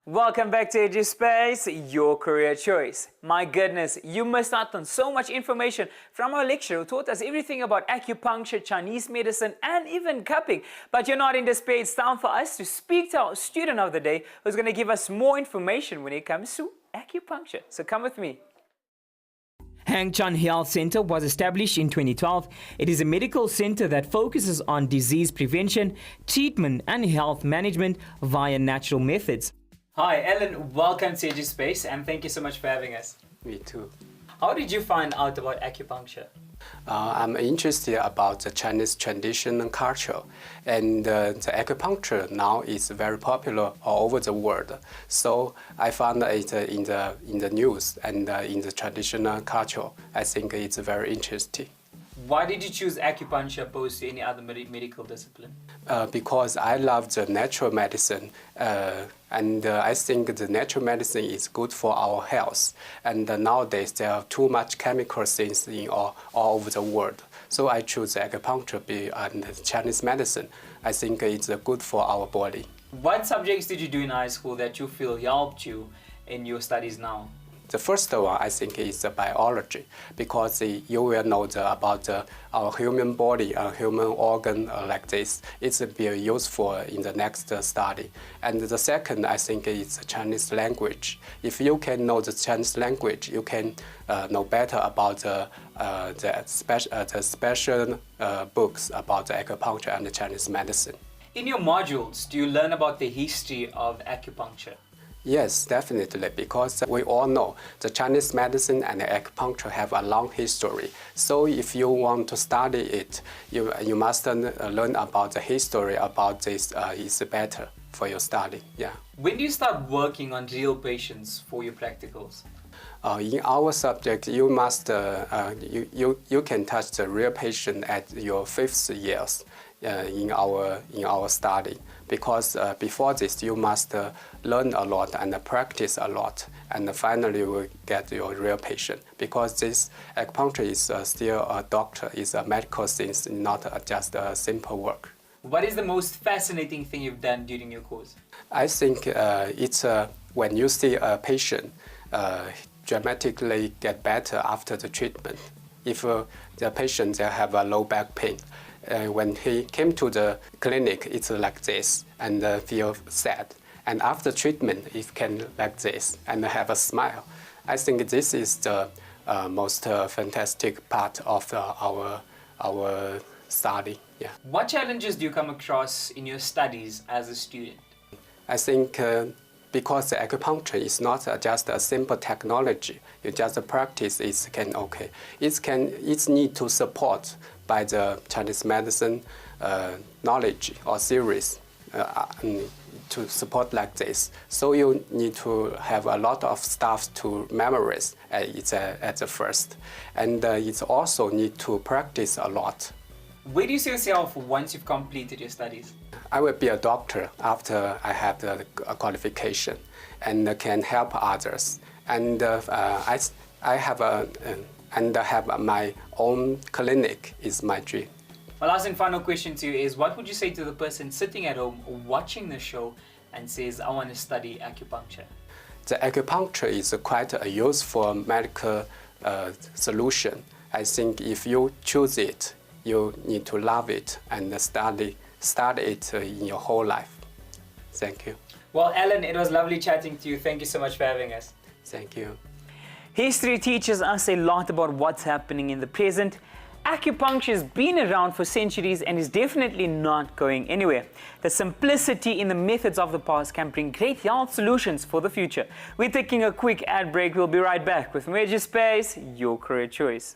Welcome back to Edu Space, your career choice. My goodness, you missed out on so much information from our lecturer who taught us everything about acupuncture, Chinese medicine, and even cupping. But you're not in despair. It's time for us to speak to our student of the day who's going to give us more information when it comes to acupuncture. So come with me. Hang Chan Health Center was established in 2012. It is a medical center that focuses on disease prevention, treatment, and health management via natural methods. Hi, Ellen. Welcome to Edu Space, and thank you so much for having us. Me too. How did you find out about acupuncture? I'm interested about the Chinese tradition and culture, and the acupuncture now is very popular all over the world. So I found it in the news and in the traditional culture. I think it's very interesting. Why did you choose acupuncture opposed to any other medical discipline? Because I love the natural medicine, and I think the natural medicine is good for our health. And nowadays there are too much chemical things in all over the world. So I choose acupuncture and Chinese medicine. I think it's good for our body. What subjects did you do in high school that you feel helped you in your studies now? The first one, I think, is biology, because you will know about our human body, our human organ like this. It's very useful in the next study. And the second, I think, is Chinese language. If you can know the Chinese language, you can know better about the special books about the acupuncture and the Chinese medicine. In your modules, do you learn about the history of acupuncture? Yes, definitely, because we all know the Chinese medicine and the acupuncture have a long history. So if you want to study it, you must learn about the history about this. Is better for your study. Yeah. When do you start working on real patients for your practicals? In our subject, you must you can touch the real patient at your 5th years in our study, because before this you must learn a lot and practice a lot, and finally you will get your real patient, because this acupuncture is still a doctor, is a medical thing, not just a simple work. What is the most fascinating thing you've done during your course? I think it's when you see a patient dramatically get better after the treatment. If the patient they have a low back pain, when he came to the clinic, it's like this and feel sad. And after treatment, it can like this and have a smile. I think this is the most fantastic part of our study. Yeah. What challenges do you come across in your studies as a student? I think because the acupuncture is not just a simple technology, you just practice it can okay. It's need to support by the Chinese medicine knowledge or theories to support like this. So you need to have a lot of stuff to memorize at the first, and it also need to practice a lot. Where do you see yourself once you've completed your studies? I will be a doctor after I have the qualification and can help others. And I have my own clinic is my dream. My last and final question to you is, what would you say to the person sitting at home watching the show and says, I want to study acupuncture? The acupuncture is quite a useful medical solution. I think if you choose it, you need to love it and study it in your whole life. Thank you. Well, Ellen, it was lovely chatting to you. Thank you so much for having us. Thank you. History teaches us a lot about what's happening in the present. Acupuncture has been around for centuries and is definitely not going anywhere. The simplicity in the methods of the past can bring great health solutions for the future. We're taking a quick ad break. We'll be right back with Edu Space, your career choice.